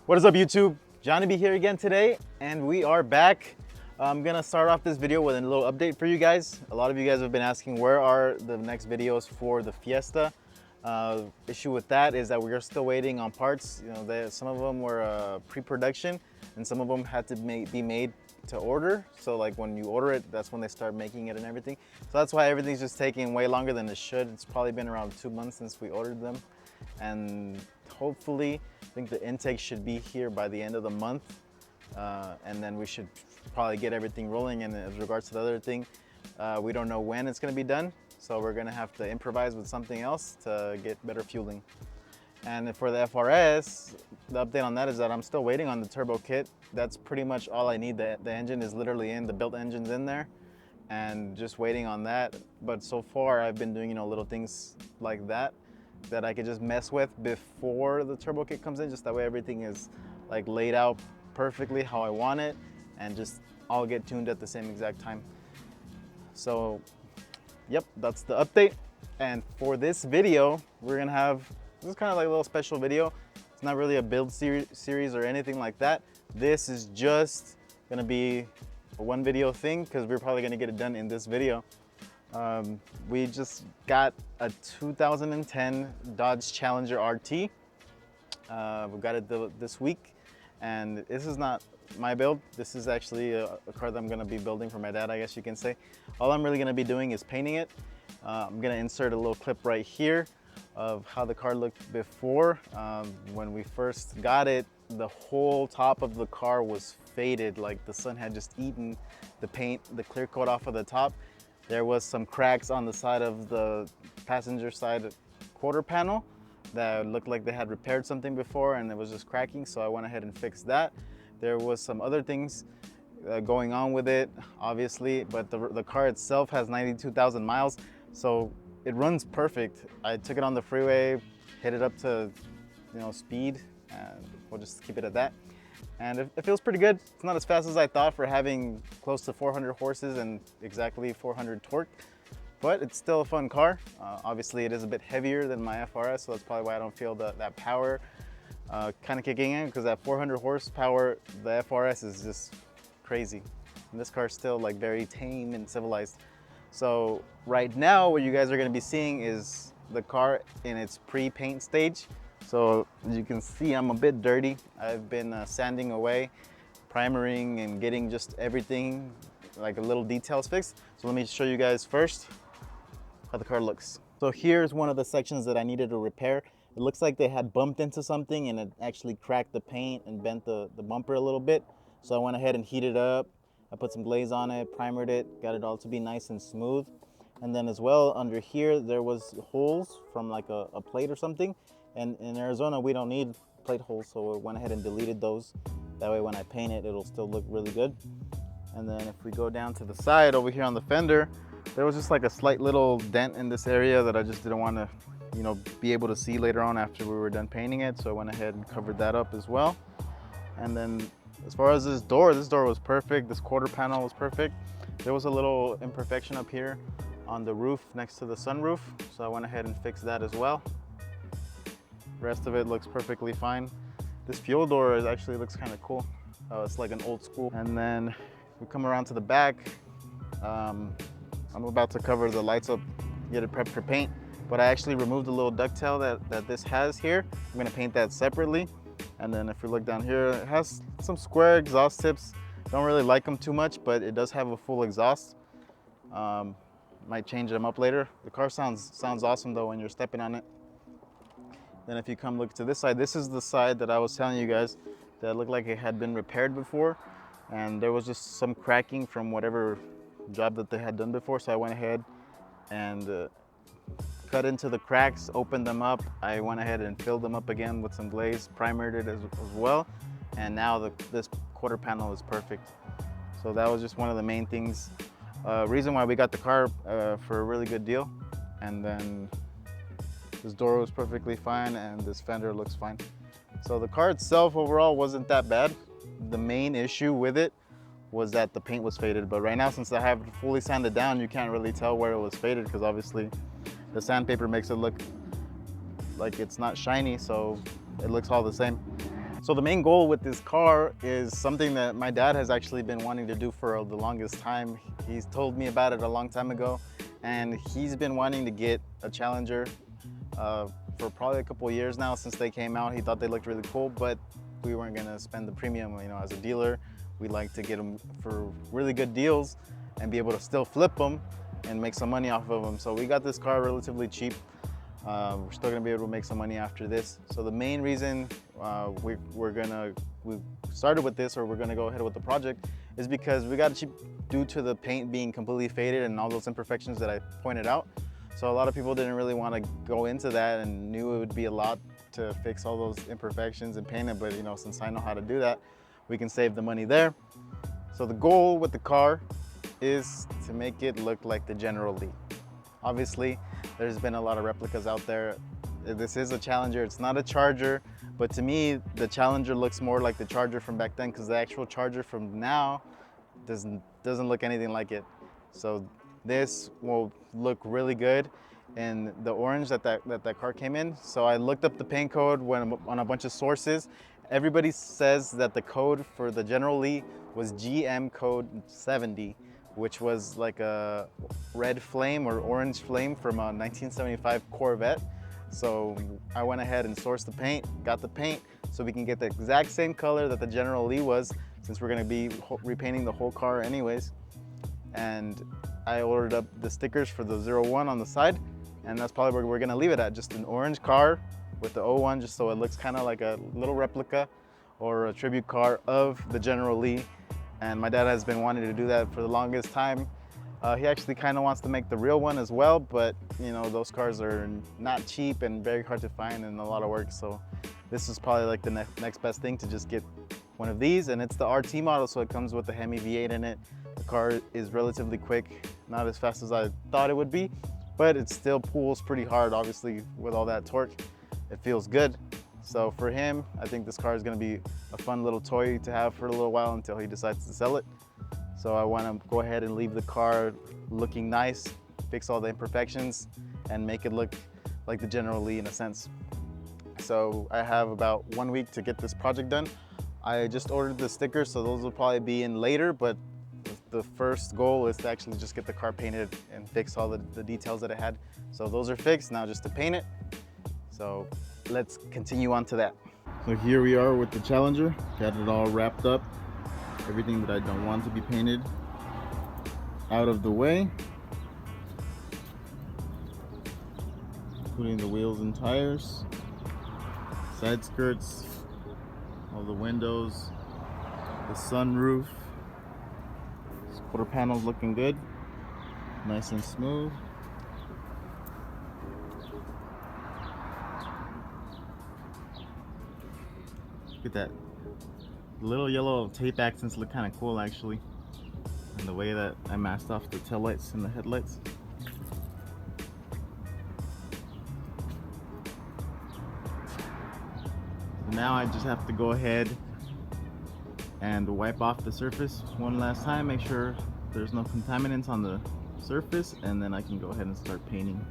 What is up, YouTube? Jonny B here again today, and we are back. I'm gonna start off this video with a little update for you guys. A lot of you guys have been asking where are the next videos for the Fiesta. Issue with that is that we are still waiting on parts. You know, some of them were pre-production, and some of them had to be made to order. So like when you order it, that's when they start making it and everything. So that's why everything's just taking way longer than it should. It's probably been around 2 months since we ordered them, and hopefully, I think the intake should be here by the end of the month, and then we should probably get everything rolling. And as regards to the other thing, we don't know when it's going to be done, so we're going to have to improvise with something else to get better fueling. And for the FRS, the update on that is that I'm still waiting on the turbo kit. That's pretty much all I need. The engine is literally in, the built engine's in there, and just waiting on that. But so far, I've been doing, little things like that I could just mess with before the turbo kit comes in, just that way everything is like laid out perfectly how I want it, and just all get tuned at the same exact time. So yep, that's the update. And for this video, we're gonna have, this is kind of like a little special video. It's not really a build series or anything like that. This is just gonna be a one video thing, because we're probably gonna get it done in this video. We just got a 2010 Dodge Challenger RT. We got it this week, and this is not my build. This is actually a car that I'm going to be building for my dad, I guess you can say. All I'm really going to be doing is painting it. I'm going to insert a little clip right here of how the car looked before. When we first got it, the whole top of the car was faded, like the sun had just eaten the paint, the clear coat off of the top. There was some cracks on the side of the passenger side quarter panel that looked like they had repaired something before and it was just cracking, so I went ahead and fixed that. There was some other things going on with it, obviously, but the car itself has 92,000 miles, so it runs perfect. I took it on the freeway, hit it up to speed, and we'll just keep it at that. And it feels pretty good. It's not as fast as I thought for having close to 400 horses and exactly 400 torque, but it's still a fun car. Obviously, it is a bit heavier than my FRS, so that's probably why I don't feel that power kind of kicking in, because that 400 horsepower, the FRS is just crazy. And this car is still like very tame and civilized. So right now, what you guys are gonna be seeing is the car in its pre-paint stage. So as you can see, I'm a bit dirty. I've been sanding away, primering, and getting just everything, like a little details fixed. So let me show you guys first how the car looks. So here's one of the sections that I needed to repair. It looks like they had bumped into something and it actually cracked the paint and bent the bumper a little bit. So I went ahead and heated it up. I put some glaze on it, primered it, got it all to be nice and smooth. And then as well, under here, there was holes from like a plate or something. And in Arizona, we don't need plate holes, so I went ahead and deleted those. That way when I paint it, it'll still look really good. And then if we go down to the side over here on the fender, there was just like a slight little dent in this area that I just didn't want to, be able to see later on after we were done painting it. So I went ahead and covered that up as well. And then as far as this door was perfect. This quarter panel was perfect. There was a little imperfection up here on the roof next to the sunroof, so I went ahead and fixed that as well. Rest of it looks perfectly fine. This fuel door actually looks kind of cool. It's like an old school. And then we come around to the back. I'm about to cover the lights up, get it prepped for paint, but I actually removed the little ducktail that this has here. I'm gonna paint that separately. And then if we look down here, it has some square exhaust tips. Don't really like them too much, but it does have a full exhaust. Might change them up later. The car sounds awesome though when you're stepping on it. Then if you come look to this side, this is the side that I was telling you guys that looked like it had been repaired before. And there was just some cracking from whatever job that they had done before. So I went ahead and cut into the cracks, opened them up. I went ahead and filled them up again with some glaze, primered it as well. And now this quarter panel is perfect. So that was just one of the main things. Reason why we got the car for a really good deal. And then this door was perfectly fine, and this fender looks fine. So the car itself overall wasn't that bad. The main issue with it was that the paint was faded, but right now, since I have it fully sanded down, you can't really tell where it was faded, because obviously the sandpaper makes it look like it's not shiny, so it looks all the same. So the main goal with this car is something that my dad has actually been wanting to do for the longest time. He's told me about it a long time ago, and he's been wanting to get a Challenger for probably a couple of years now since they came out. He thought they looked really cool, but we weren't gonna spend the premium. You know, as a dealer, we like to get them for really good deals and be able to still flip them and make some money off of them. So we got this car relatively cheap. We're still gonna be able to make some money after this. So the main reason we started with this, or we're gonna go ahead with the project, is because we got it cheap due to the paint being completely faded and all those imperfections that I pointed out. So a lot of people didn't really want to go into that and knew it would be a lot to fix all those imperfections and paint it. But you know, since I know how to do that, we can save the money there. So the goal with the car is to make it look like the General Lee. Obviously, there's been a lot of replicas out there. This is a Challenger, it's not a Charger, but to me, the Challenger looks more like the Charger from back then, because the actual Charger from now doesn't look anything like it. So this will look really good in the orange that car came in. So I looked up the paint code on a bunch of sources. Everybody says that the code for the General Lee was GM code 70, which was like a red flame or orange flame from a 1975 Corvette. So I went ahead and sourced the paint, got the paint, so we can get the exact same color that the General Lee was, since we're gonna be repainting the whole car anyways. And I ordered up the stickers for the 01 on the side, and that's probably where we're gonna leave it at, just an orange car with the 01, just so it looks kind of like a little replica or a tribute car of the General Lee. And my dad has been wanting to do that for the longest time. He actually kind of wants to make the real one as well, but you know, those cars are not cheap and very hard to find and a lot of work. So this is probably like the next best thing, to just get one of these. And it's the RT model, so it comes with the Hemi V8 in it. The car is relatively quick, not as fast as I thought it would be, but it still pulls pretty hard. Obviously, with all that torque, it feels good. So for him, I think this car is gonna be a fun little toy to have for a little while until he decides to sell it. So I wanna go ahead and leave the car looking nice, fix all the imperfections, and make it look like the General Lee in a sense. So I have about 1 week to get this project done. I just ordered the stickers, so those will probably be in later, but the first goal is to actually just get the car painted and fix all the details that it had. So those are fixed, now just to paint it. So let's continue on to that. So here we are with the Challenger, got it all wrapped up. Everything that I don't want to be painted out of the way, including the wheels and tires, side skirts, all the windows, the sunroof. This quarter panel's looking good, nice and smooth. Look at that. The little yellow tape accents look kind of cool actually. And the way that I masked off the taillights and the headlights. So now I just have to go ahead and wipe off the surface one last time, make sure there's no contaminants on the surface, and then I can go ahead and start painting.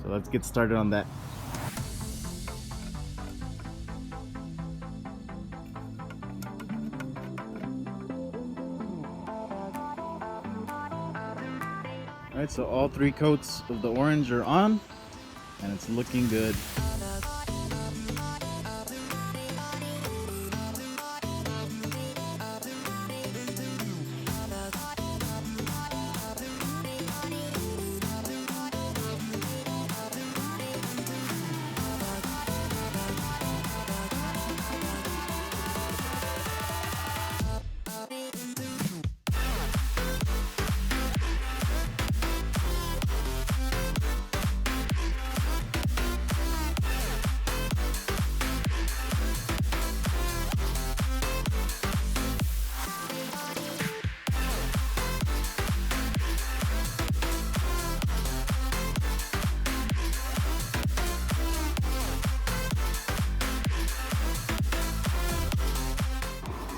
So let's get started on that. Alright, so all 3 coats of the orange are on, and it's looking good.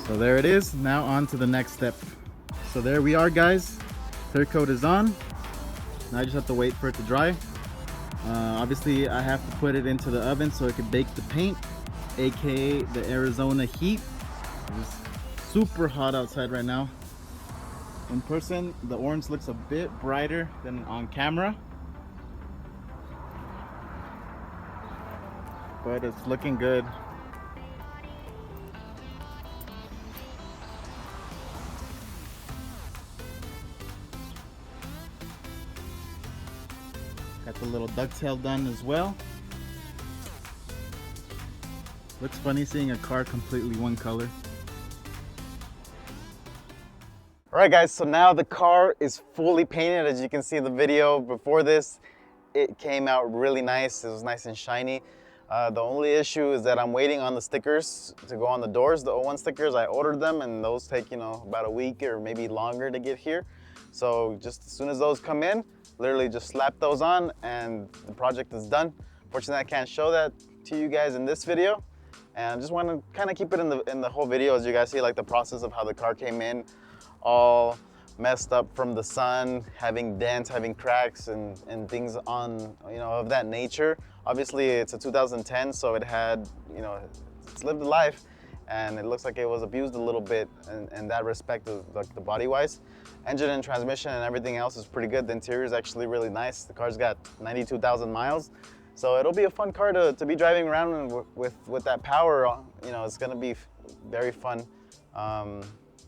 So there it is. Now on to the next step. So there we are, guys. Clear coat is on. Now I just have to wait for it to dry. Obviously I have to put it into the oven so it can bake the paint, aka the Arizona heat. It's super hot outside right now. In person, the orange looks a bit brighter than on camera, but it's looking good. Got the little ducktail done as well. Looks funny seeing a car completely one color. All right guys, so now the car is fully painted. As you can see in the video before this, it came out really nice. It was nice and shiny. The only issue is that I'm waiting on the stickers to go on the doors. The O1 stickers, I ordered them and those take, about a week or maybe longer to get here. So just as soon as those come in, literally just slap those on and the project is done. Fortunately, I can't show that to you guys in this video. And I just want to kind of keep it in the whole video, as you guys see like the process of how the car came in, all messed up from the sun, having dents, having cracks and things on, of that nature. Obviously it's a 2010, so it had, it's lived a life, and it looks like it was abused a little bit in that respect, like the body wise. Engine and transmission and everything else is pretty good. The interior is actually really nice. The car's got 92,000 miles. So it'll be a fun car to be driving around with that power. It's gonna be very fun.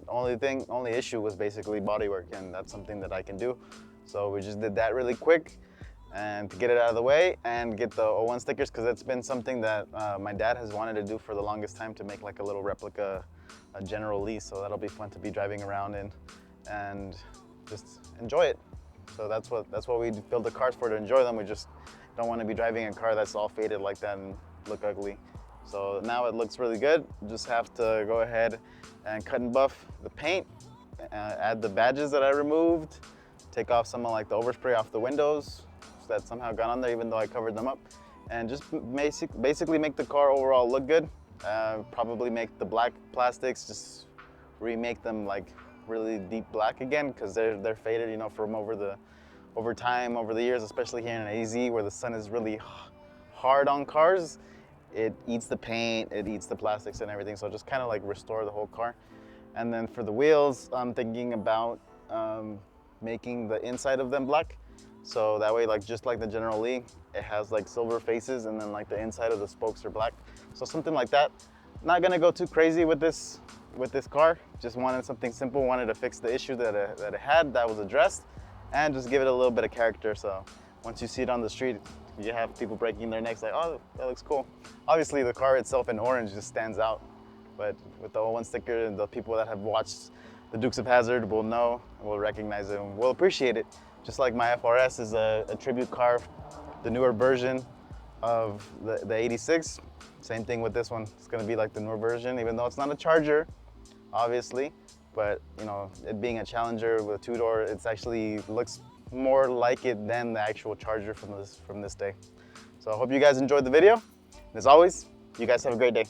Only issue was basically bodywork, and that's something that I can do. So we just did that really quick and to get it out of the way and get the O1 stickers, because it's been something that my dad has wanted to do for the longest time, to make like a little replica, a General Lee. So that'll be fun to be driving around in and just enjoy it. So that's what we build the cars for, to enjoy them. We just don't want to be driving a car that's all faded like that and look ugly. So now it looks really good. Just have to go ahead and cut and buff the paint, add the badges that I removed, take off some of like the overspray off the windows that somehow got on there even though I covered them up, and just basically make the car overall look good. Probably make the black plastics, just remake them like really deep black again, because they're faded, from over the years, especially here in AZ where the sun is really hard on cars. It eats the paint, it eats the plastics and everything, so just kind of like restore the whole car. And then for the wheels, I'm thinking about making the inside of them black, so that way, like just like the General Lee, it has like silver faces, and then like the inside of the spokes are black. So something like that. Not gonna go too crazy with this car. Just wanted something simple. Wanted to fix the issue that it had that was addressed, and just give it a little bit of character. So once you see it on the street, you have people breaking their necks like, oh, that looks cool. Obviously the car itself in orange just stands out, but with the O1 sticker, and the people that have watched the Dukes of Hazzard will know, will recognize it, and will appreciate it. Just like my FRS is a tribute car, the newer version of the 86. Same thing with this one. It's gonna be like the newer version, even though it's not a Charger, obviously, but it being a Challenger with a two-door, it's actually looks more like it than the actual Charger from this day. So I hope you guys enjoyed the video. And as always, you guys have a great day.